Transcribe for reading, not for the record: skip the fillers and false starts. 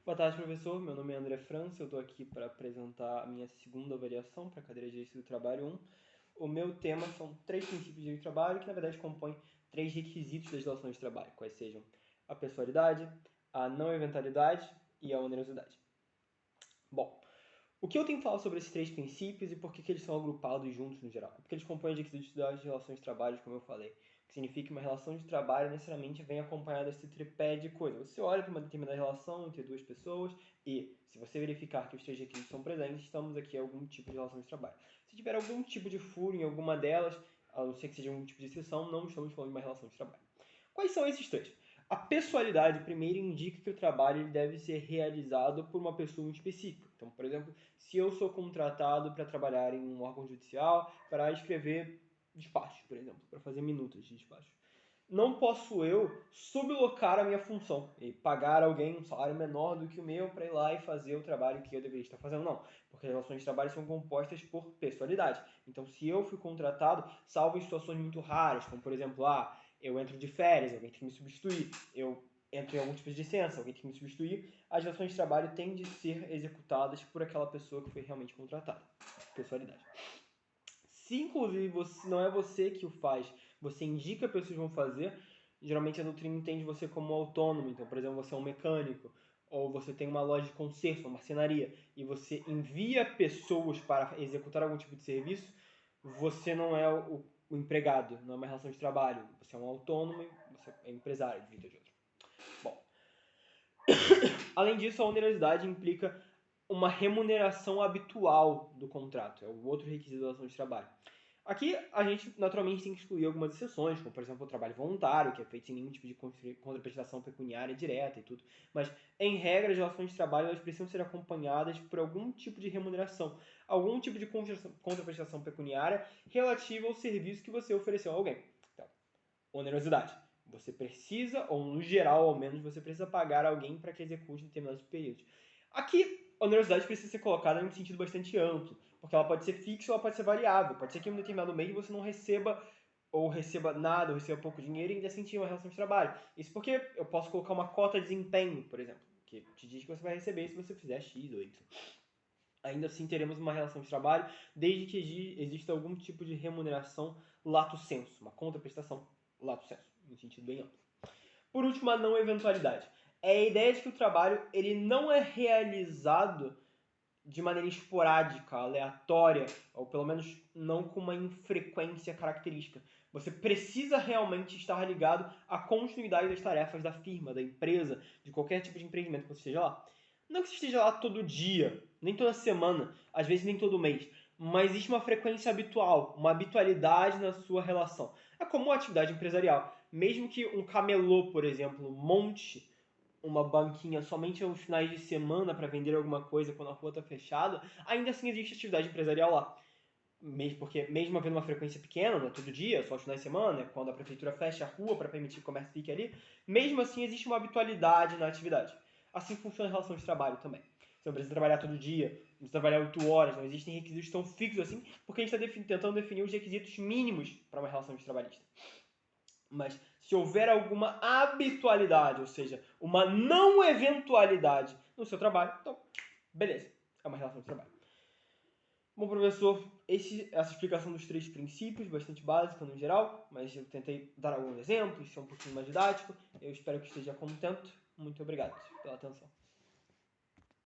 Boa tarde, professor. Meu nome é André França. Eu estou aqui para apresentar a minha segunda avaliação para a cadeira de Direito do Trabalho 1. O meu tema são 3 princípios de direito do trabalho que, na verdade, compõem 3 requisitos das relações de trabalho, quais sejam a pessoalidade, a não eventualidade e a onerosidade. Bom, o que eu tenho que falar sobre esses 3 princípios e por que eles são agrupados juntos no geral? Porque eles compõem os requisitos das relações de trabalho, como eu falei. Que significa que uma relação de trabalho necessariamente vem acompanhada desse tripé de coisas. Você olha para uma determinada relação entre duas pessoas e, se você verificar que os 3 requisitos são presentes, estamos aqui em algum tipo de relação de trabalho. Se tiver algum tipo de furo em alguma delas, a não ser que seja algum tipo de exceção, não estamos falando de uma relação de trabalho. Quais são esses 3? A pessoalidade, primeiro, indica que o trabalho ele deve ser realizado por uma pessoa específica. Então, por exemplo, se eu sou contratado para trabalhar em um órgão judicial para escrever despachos, por exemplo, para fazer minutas de despacho, não posso eu sublocar a minha função e pagar alguém um salário menor do que o meu para ir lá e fazer o trabalho que eu deveria estar fazendo. Não, porque as relações de trabalho são compostas por pessoalidade. Então, se eu fui contratado, salvo em situações muito raras, como por exemplo, eu entro de férias, alguém tem que me substituir, eu entro em algum tipo de licença, alguém tem que me substituir, as relações de trabalho têm de ser executadas por aquela pessoa que foi realmente contratada. Pessoalidade. Se inclusive não é você que o faz, você indica pessoas que vão fazer, geralmente a doutrina entende você como autônomo. Então, por exemplo, você é um mecânico, ou você tem uma loja de conserto, uma marcenaria, e você envia pessoas para executar algum tipo de serviço, você não é o empregado, não é uma relação de trabalho. Você é um autônomo, você é empresário de vida de outro. Bom, além disso, a onerosidade implica uma remuneração habitual do contrato. É o outro requisito da relação de trabalho. Aqui, a gente naturalmente tem que excluir algumas exceções, como por exemplo o trabalho voluntário, que é feito sem nenhum tipo de contraprestação pecuniária direta e tudo. Mas, em regra, as relações de trabalho elas precisam ser acompanhadas por algum tipo de remuneração, algum tipo de contraprestação pecuniária relativa ao serviço que você ofereceu a alguém. Então, onerosidade. Você precisa, ou no geral ao menos, você precisa pagar alguém para que execute determinados períodos. Aqui, a onerosidade precisa ser colocada em um sentido bastante amplo, porque ela pode ser fixa ou ela pode ser variável. Pode ser que em um determinado mês você não receba ou receba nada, ou receba pouco dinheiro e ainda sentir uma relação de trabalho. Isso porque eu posso colocar uma cota de desempenho, por exemplo, que te diz que você vai receber se você fizer X ou Y. Ainda assim teremos uma relação de trabalho, desde que exista algum tipo de remuneração lato sensu, uma contraprestação lato sensu, em sentido bem amplo. Por último, a não eventualidade. É a ideia de que o trabalho ele não é realizado de maneira esporádica, aleatória, ou pelo menos não com uma infrequência característica. Você precisa realmente estar ligado à continuidade das tarefas da firma, da empresa, de qualquer tipo de empreendimento que você esteja lá. Não que você esteja lá todo dia, nem toda semana, às vezes nem todo mês, mas existe uma frequência habitual, uma habitualidade na sua relação. É como uma atividade empresarial. Mesmo que um camelô, por exemplo, monte uma banquinha somente aos finais de semana para vender alguma coisa quando a rua está fechada, ainda assim existe atividade empresarial lá. Porque mesmo havendo uma frequência pequena, não é todo dia, só aos finais de semana, quando a prefeitura fecha a rua para permitir que o comércio fique ali, mesmo assim existe uma habitualidade na atividade. Assim funciona a relação de trabalho também. Você não precisa trabalhar todo dia, não precisa trabalhar 8 horas, não existem requisitos tão fixos assim, porque a gente está tentando definir os requisitos mínimos para uma relação de trabalhista. Mas se houver alguma habitualidade, ou seja, uma não eventualidade no seu trabalho, então, beleza, é uma relação de trabalho. Bom, professor, essa explicação dos 3 princípios, bastante básica no geral, mas eu tentei dar alguns exemplos, ser um pouquinho mais didático. Eu espero que esteja contente. Muito obrigado pela atenção.